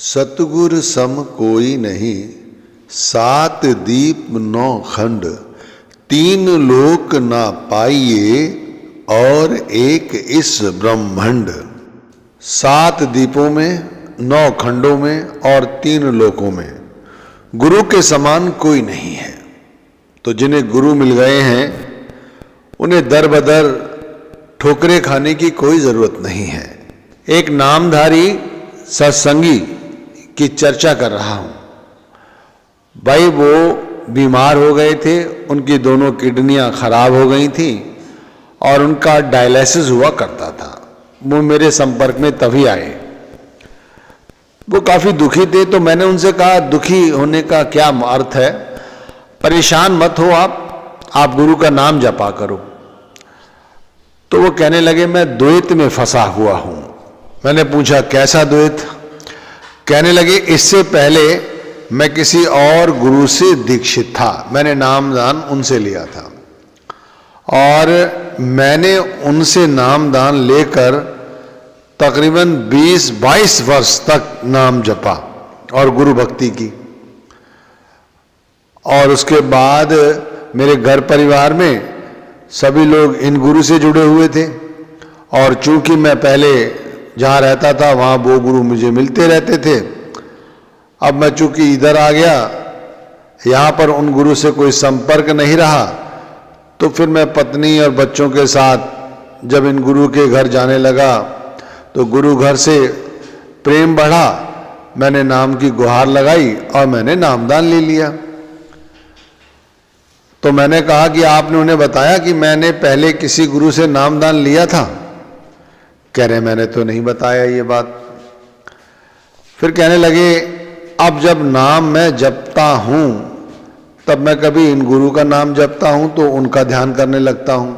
सतगुर सम कोई नहीं, सात दीप नौ खंड, तीन लोक ना पाइए और एक इस ब्रह्मांड। सात दीपों में, नौ खंडों में और तीन लोकों में गुरु के समान कोई नहीं है। तो जिन्हें गुरु मिल गए हैं उन्हें दर बदर ठोकरे खाने की कोई जरूरत नहीं है। एक नामधारी सत्संगी की चर्चा कर रहा हूं। भाई वो बीमार हो गए थे, उनकी दोनों किडनियां खराब हो गई थी और उनका डायलिसिस हुआ करता था। वो मेरे संपर्क में तभी आए। वो काफी दुखी थे, तो मैंने उनसे कहा दुखी होने का क्या अर्थ है, परेशान मत हो आप गुरु का नाम जपा करो। तो वो कहने लगे मैं द्वैत में फंसा हुआ हूं। मैंने पूछा कैसा द्वैत? कहने लगे इससे पहले मैं किसी और गुरु से दीक्षित था, मैंने नामदान उनसे लिया था और मैंने उनसे नामदान लेकर तकरीबन 20-22 वर्ष तक नाम जपा और गुरु भक्ति की। और उसके बाद मेरे घर परिवार में सभी लोग इन गुरु से जुड़े हुए थे और चूंकि मैं पहले जहाँ रहता था वहाँ वो गुरु मुझे मिलते रहते थे। अब मैं चूंकि इधर आ गया, यहाँ पर उन गुरु से कोई संपर्क नहीं रहा, तो फिर मैं पत्नी और बच्चों के साथ जब इन गुरु के घर जाने लगा तो गुरु घर से प्रेम बढ़ा। मैंने नाम की गुहार लगाई और मैंने नामदान ले लिया। तो मैंने कहा कि आपने उन्हें बताया कि मैंने पहले किसी गुरु से नामदान लिया था? कह रहे मैंने तो नहीं बताया ये बात। फिर कहने लगे अब जब नाम मैं जपता हूं तब मैं कभी इन गुरु का नाम जपता हूं तो उनका ध्यान करने लगता हूं,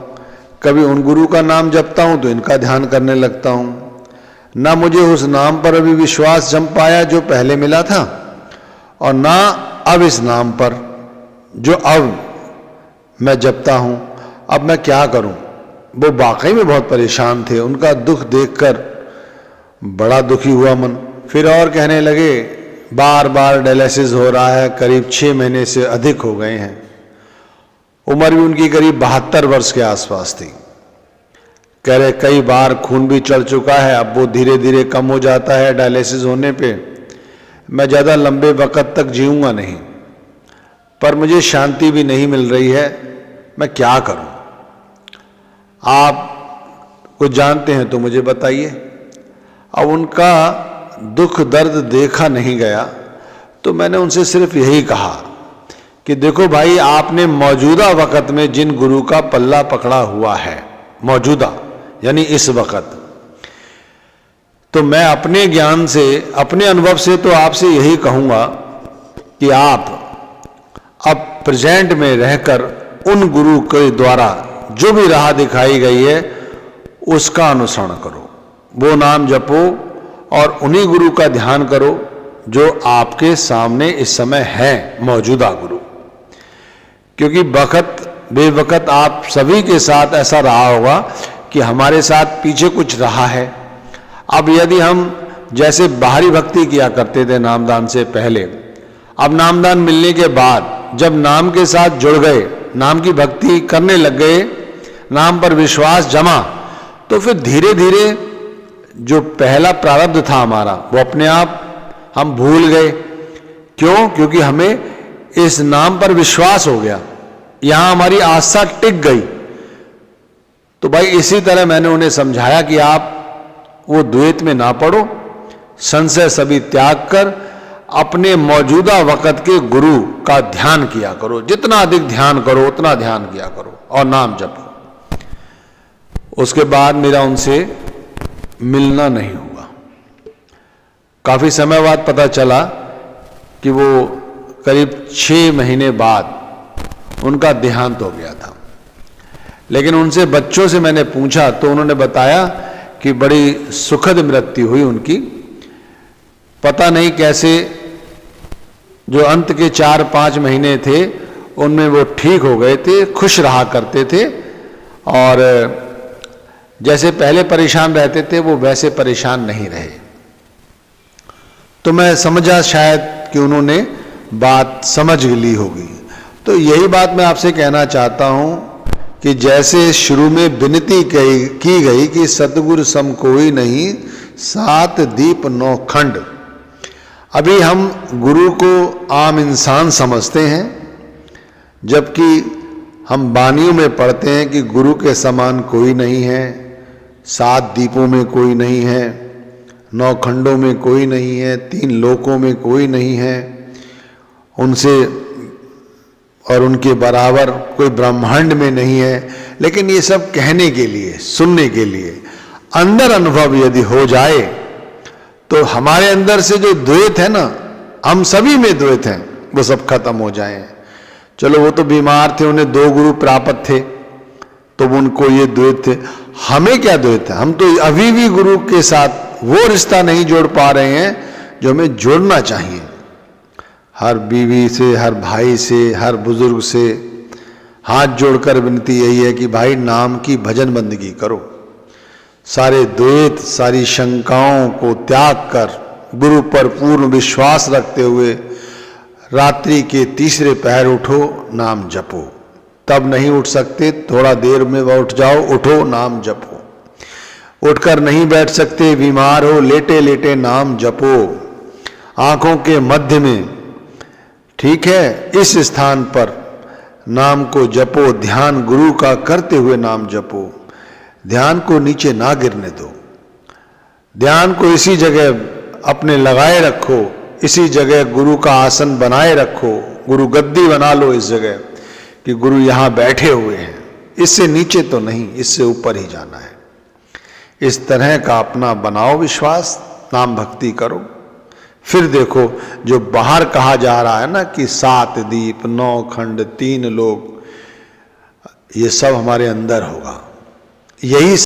कभी उन गुरु का नाम जपता हूं तो इनका ध्यान करने लगता हूं। ना मुझे उस नाम पर अभी विश्वास जम पाया जो पहले मिला था और ना अब इस नाम पर जो अब मैं जपता हूं। अब मैं क्या करूं? वो वाकई में बहुत परेशान थे, उनका दुख देखकर बड़ा दुखी हुआ मन। फिर और कहने लगे बार बार डायलिसिस हो रहा है, करीब 6 महीने से अधिक हो गए हैं। उम्र भी उनकी करीब 72 वर्ष के आसपास थी। कह रहे कई बार खून भी चढ़ चुका है, अब वो धीरे धीरे कम हो जाता है डायलिसिस होने पे। मैं ज़्यादा लंबे वक्त तक जीऊँगा नहीं, पर मुझे शांति भी नहीं मिल रही है, मैं क्या करूं? आप कुछ जानते हैं तो मुझे बताइए। अब उनका दुख दर्द देखा नहीं गया तो मैंने उनसे सिर्फ यही कहा कि देखो भाई, आपने मौजूदा वक्त में जिन गुरु का पल्ला पकड़ा हुआ है, मौजूदा यानी इस वक्त, तो मैं अपने ज्ञान से, अपने अनुभव से तो आपसे यही कहूंगा कि आप अब प्रेजेंट में रहकर उन गुरु के द्वारा जो भी राह दिखाई गई है उसका अनुसरण करो, वो नाम जपो और उन्हीं गुरु का ध्यान करो जो आपके सामने इस समय है, मौजूदा गुरु। क्योंकि वक्त बेवक्त आप सभी के साथ ऐसा रहा होगा कि हमारे साथ पीछे कुछ रहा है। अब यदि हम जैसे बाहरी भक्ति किया करते थे नामदान से पहले, अब नामदान मिलने के बाद जब नाम के साथ जुड़ गए, नाम की भक्ति करने लग गए, नाम पर विश्वास जमा, तो फिर धीरे धीरे जो पहला प्रारब्ध था हमारा वो अपने आप हम भूल गए। क्यों? क्योंकि हमें इस नाम पर विश्वास हो गया, यहां हमारी आस्था टिक गई। तो भाई इसी तरह मैंने उन्हें समझाया कि आप वो द्वैत में ना पड़ो, संशय सभी त्याग कर अपने मौजूदा वक्त के गुरु का ध्यान किया करो, जितना अधिक ध्यान करो उतना ध्यान किया करो और नाम जपो। उसके बाद मेरा उनसे मिलना नहीं हुआ। काफी समय बाद पता चला कि वो करीब 6 महीने बाद उनका देहांत हो गया था। लेकिन उनसे बच्चों से मैंने पूछा तो उन्होंने बताया कि बड़ी सुखद मृत्यु हुई उनकी। पता नहीं कैसे जो अंत के 4-5 महीने थे उनमें वो ठीक हो गए थे, खुश रहा करते थे और जैसे पहले परेशान रहते थे वो वैसे परेशान नहीं रहे। तो मैं समझा शायद कि उन्होंने बात समझ ली होगी। तो यही बात मैं आपसे कहना चाहता हूं कि जैसे शुरू में विनती की गई कि सतगुरु सम कोई नहीं, 7 दीप 9 खंड। अभी हम गुरु को आम इंसान समझते हैं, जबकि हम वाणियों में पढ़ते हैं कि गुरु के समान कोई नहीं है, 7 दीपों में कोई नहीं है, 9 खंडों में कोई नहीं है, 3 लोकों में कोई नहीं है, उनसे और उनके बराबर कोई ब्रह्मांड में नहीं है। लेकिन ये सब कहने के लिए, सुनने के लिए, अंदर अनुभव यदि हो जाए तो हमारे अंदर से जो द्वैत है ना, हम सभी में द्वैत हैं, वो सब खत्म हो जाए। चलो वो तो बीमार थे, उन्हें 2 गुरु प्राप्त थे, तो उनको ये द्वैत थे। हमें क्या द्वैत है? हम तो अभी भी गुरु के साथ वो रिश्ता नहीं जोड़ पा रहे हैं जो हमें जोड़ना चाहिए। हर बीवी से, हर भाई से, हर बुजुर्ग से हाथ जोड़कर विनती यही है कि भाई नाम की भजन बंदगी करो, सारे द्वैत, सारी शंकाओं को त्याग कर गुरु पर पूर्ण विश्वास रखते हुए रात्रि के तीसरे पहर उठो, नाम जपो। तब नहीं उठ सकते, थोड़ा देर में उठ जाओ, उठो, नाम जपो। उठकर नहीं बैठ सकते, बीमार हो, लेटे लेटे नाम जपो। आंखों के मध्य में, ठीक है, इस स्थान पर नाम को जपो। ध्यान गुरु का करते हुए नाम जपो। ध्यान को नीचे ना गिरने दो, ध्यान को इसी जगह अपने लगाए रखो, इसी जगह गुरु का आसन बनाए रखो, गुरु गद्दी बना लो इस जगह कि गुरु यहां बैठे हुए हैं। इससे नीचे तो नहीं, इससे ऊपर ही जाना है। इस तरह का अपना बनाओ विश्वास, नाम भक्ति करो। फिर देखो जो बाहर कहा जा रहा है ना कि 7 दीप 9 खंड 3 लोक, ये सब हमारे अंदर होगा। यही